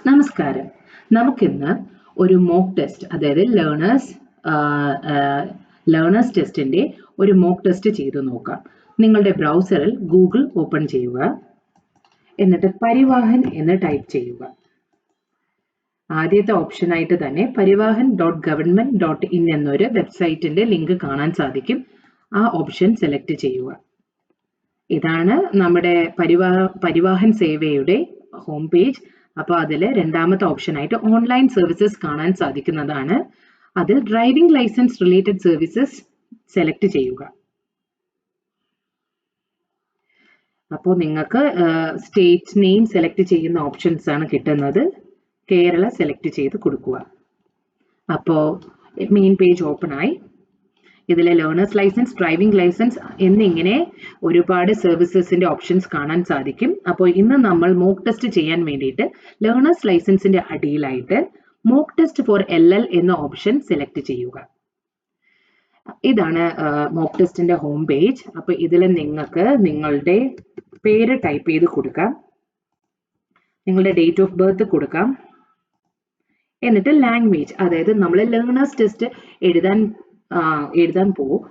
നമസ്കാരം. നമുക്കിന്ന് ഒരു മോക്ക് ടെസ്റ്റ്, അതായത് ലേണേഴ്സ് ടെസ്റ്റിന്റെ ഒരു മോക്ക് ടെസ്റ്റ് ചെയ്തു നോക്കാം. നിങ്ങളുടെ ബ്രൗസറിൽ ഗൂഗിൾ ഓപ്പൺ ചെയ്യുക, എന്നിട്ട് പരിവാഹൻ എന്ന് ടൈപ്പ് ചെയ്യുക. ആദ്യത്തെ ഓപ്ഷനായിട്ട് തന്നെ parivahan.government.in എന്നൊരു വെബ്സൈറ്റിന്റെ ലിങ്ക് കാണാൻ സാധിക്കും. ആ ഓപ്ഷൻ സെലക്ട് ചെയ്യുക. ഇതാണ് നമ്മുടെ പരിവാഹൻ സേവയുടെ ഹോം പേജ്. അപ്പോൾ അതിൽ രണ്ടാമത്തെ ഓപ്ഷനായിട്ട് ഓൺലൈൻ സർവീസസ് കാണാൻ സാധിക്കുന്നതാണ്. അതിൽ driving license related services select ചെയ്യുക. അപ്പോൾ നിങ്ങൾക്ക് സ്റ്റേറ്റ് നെയിം സെലക്ട് ചെയ്യുന്ന ഓപ്ഷൻസ് ആണ് കിട്ടുന്നത്. കേരള സെലക്ട് ചെയ്ത് കൊടുക്കുക. അപ്പോൾ മെയിൻ പേജ് ഓപ്പൺ ആയി. ഇതിലെ ലേണേഴ്സ് ലൈസൻസ്, ഡ്രൈവിംഗ് ലൈസൻസ് എന്നിങ്ങനെ ഒരുപാട് സർവീസസിന്റെ ഓപ്ഷൻസ് കാണാൻ സാധിക്കും. അപ്പോൾ ഇന്ന് നമ്മൾ മോക്ക് ടെസ്റ്റ് ചെയ്യാൻ വേണ്ടിയിട്ട് ലേണേഴ്സ് ലൈസൻസിന്റെ അടിയിലായിട്ട് മോക്ക് ടെസ്റ്റ് ഫോർ LL എന്ന ഓപ്ഷൻ സെലക്ട് ചെയ്യുക. ഇതാണ് മോക്ക് ടെസ്റ്റിന്റെ ഹോം പേജ്. അപ്പോൾ ഇതിൽ നിങ്ങൾക്ക് നിങ്ങളുടെ പേര് ടൈപ്പ് ചെയ്ത് കൊടുക്കാം, നിങ്ങളുടെ ഡേറ്റ് ഓഫ് ബർത്ത് കൊടുക്കാം, എന്നിട്ട് ലാംഗ്വേജ്, അതായത് നമ്മൾ ലേണേഴ്സ് ടെസ്റ്റ് എഴുതാൻ പോകും.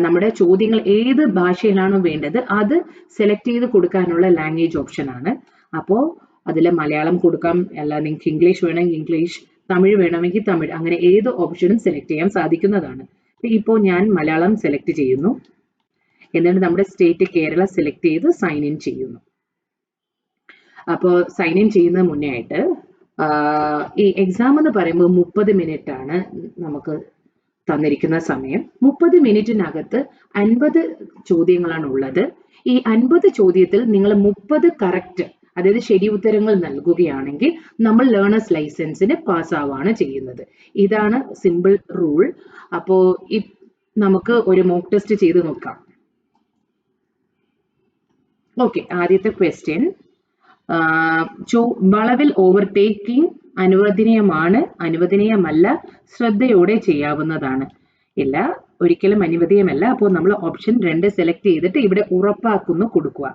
നമ്മുടെ ചോദ്യങ്ങൾ ഏത് ഭാഷയിലാണോ വേണ്ടത് അത് സെലക്ട് ചെയ്ത് കൊടുക്കാനുള്ള ലാംഗ്വേജ് ഓപ്ഷൻ ആണ്. അപ്പോൾ അതിൽ മലയാളം കൊടുക്കാം, അല്ല നിങ്ങൾക്ക് ഇംഗ്ലീഷ് വേണമെങ്കിൽ ഇംഗ്ലീഷ്, തമിഴ് വേണമെങ്കിൽ തമിഴ്, അങ്ങനെ ഏത് ഓപ്ഷനും സെലക്ട് ചെയ്യാൻ സാധിക്കുന്നതാണ്. ഇപ്പോൾ ഞാൻ മലയാളം സെലക്ട് ചെയ്യുന്നു. എന്നിട്ട് നമ്മുടെ സ്റ്റേറ്റ് കേരള സെലക്ട് ചെയ്ത് സൈൻ ഇൻ ചെയ്യുന്നു. അപ്പോൾ സൈൻ ഇൻ ചെയ്യുന്ന മുന്നേ ആയിട്ട് ഈ എക്സാം എന്ന് പറയുമ്പോൾ 30 മിനിറ്റ് ആണ് നമുക്ക് തന്നിരിക്കുന്ന സമയം. 30 മിനിറ്റിനകത്ത് 50 ചോദ്യങ്ങളാണ് ഉള്ളത്. ഈ 50 ചോദ്യത്തിൽ നിങ്ങൾ 30 കറക്റ്റ്, അതായത് ശരി ഉത്തരങ്ങൾ നൽകുകയാണെങ്കിൽ നമ്മൾ ലേണേഴ്സ് ലൈസൻസിന് പാസ്സാവാണ് ചെയ്യുന്നത്. ഇതാണ് സിമ്പിൾ റൂൾ. അപ്പോൾ നമുക്ക് ഒരു മോക്ക് ടെസ്റ്റ് ചെയ്ത് നോക്കാം. ഓക്കെ, ആദ്യത്തെ ക്വസ്റ്റ്യൻ, വളവിൽ ഓവർടേക്കിംഗ് അനുവദനീയമല്ല, ശ്രദ്ധയോടെ ചെയ്യാവുന്നതാണ്. ഇല്ല, ഒരിക്കലും അനുവദനീയമല്ല. അപ്പോൾ നമ്മൾ ഓപ്ഷൻ 2 സെലക്ട് ചെയ്തിട്ട് ഇവിടെ ഉറപ്പാക്കുന്നു കൊടുക്കുക.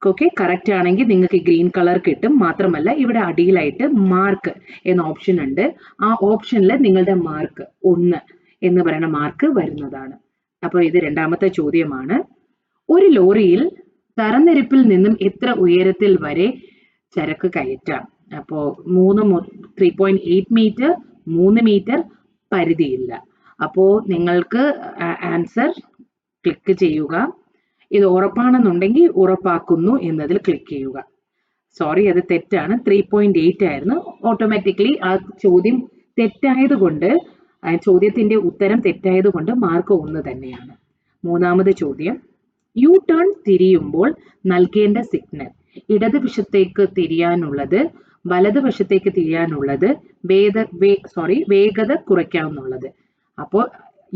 ഓക്കെ, കറക്റ്റ് ആണെങ്കിൽ നിങ്ങൾക്ക് ഗ്രീൻ കളർ കിട്ടും. മാത്രമല്ല ഇവിടെ അടിയിലായിട്ട് മാർക്ക് എന്ന ഓപ്ഷൻ ഉണ്ട്. ആ ഓപ്ഷനിൽ നിങ്ങളുടെ മാർക്ക് 1 എന്ന് പറയുന്ന മാർക്ക് വരുന്നതാണ്. അപ്പോൾ ഇത് രണ്ടാമത്തെ ചോദ്യമാണ്. ഒരു ലോറിയിൽ തറനിരപ്പിൽ നിന്നും എത്ര ഉയരത്തിൽ വരെ ചരക്ക് കയറ്റാം? അപ്പോൾ 3.8 മീറ്റർ, 3 മീറ്റർ, പരിധിയില്ല. അപ്പോൾ നിങ്ങൾക്ക് ആൻസർ ക്ലിക്ക് ചെയ്യുക. ഇത് ഉറപ്പാണെന്നുണ്ടെങ്കിൽ ഉറപ്പാക്കുന്നു എന്നതിൽ ക്ലിക്ക് ചെയ്യുക. സോറി, അത് തെറ്റാണ്. 3.8 ആയിരുന്നു. ഓട്ടോമാറ്റിക്കലി ആ ചോദ്യം തെറ്റായതുകൊണ്ട്, ചോദ്യത്തിന്റെ ഉത്തരം തെറ്റായതുകൊണ്ട് മാർക്ക് 1 തന്നെയാണ്. മൂന്നാമത് ചോദ്യം, യു ടേൺ തിരിയുമ്പോൾ നൽകേണ്ട സിഗ്നൽ. ഇടതുവശത്തേക്ക് തിരിയാനുള്ളത്, വലതുവശത്തേക്ക് തിരിയാനുള്ളത്, വേഗത കുറയ്ക്കാവുന്നുള്ളത്. അപ്പോൾ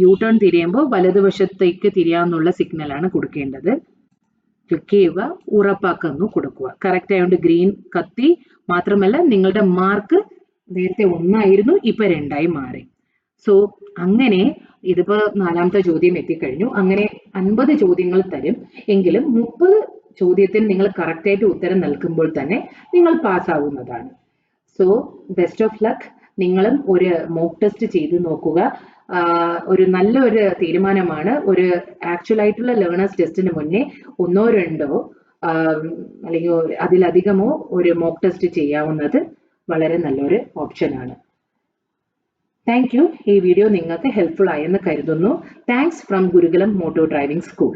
യു ടേൺ തിരിയുമ്പോൾ വലതുവശത്തേക്ക് തിരിയാനുള്ള സിഗ്നലാണ് കൊടുക്കേണ്ടത്. ക്ലിക്ക് ചെയ്യുക, ഉറപ്പാക്കുന്നു കൊടുക്കുക. കറക്റ്റ് ആയതുകൊണ്ട് ഗ്രീൻ കത്തി. മാത്രമല്ല നിങ്ങളുടെ മാർക്ക് നേരത്തെ 1 ആയിരുന്നു, ഇപ്പൊ 2 മാറി. സോ അങ്ങനെ ഇതിപ്പോ 4ാമത്തെ ചോദ്യം എത്തിക്കഴിഞ്ഞു. അങ്ങനെ 50 ചോദ്യങ്ങൾ തരും. എങ്കിലും 30 ചോദ്യത്തിൽ നിങ്ങൾ കറക്റ്റായിട്ട് ഉത്തരം നൽകുമ്പോൾ തന്നെ നിങ്ങൾ പാസ്സാവുന്നതാണ്. So best of luck. നിങ്ങളും ഒരു മോക്ക് ടെസ്റ്റ് ചെയ്ത് നോക്കുക. ഒരു നല്ലൊരു തീരുമാനമാണ്. ഒരു ആക്ച്വൽ ആയിട്ടുള്ള ലേണേഴ്സ് ടെസ്റ്റിന് മുന്നേ 1 or 2 അല്ലെങ്കിൽ അതിലധികമോ ഒരു മോക്ക് ടെസ്റ്റ് ചെയ്യാവുന്നത് വളരെ നല്ലൊരു ഓപ്ഷനാണ്. Thank you. ഈ വീഡിയോ നിങ്ങൾക്ക് ഹെൽപ്ഫുൾ ആയെന്ന് കരുതുന്നു. Thanks from Gurukulam moto driving school.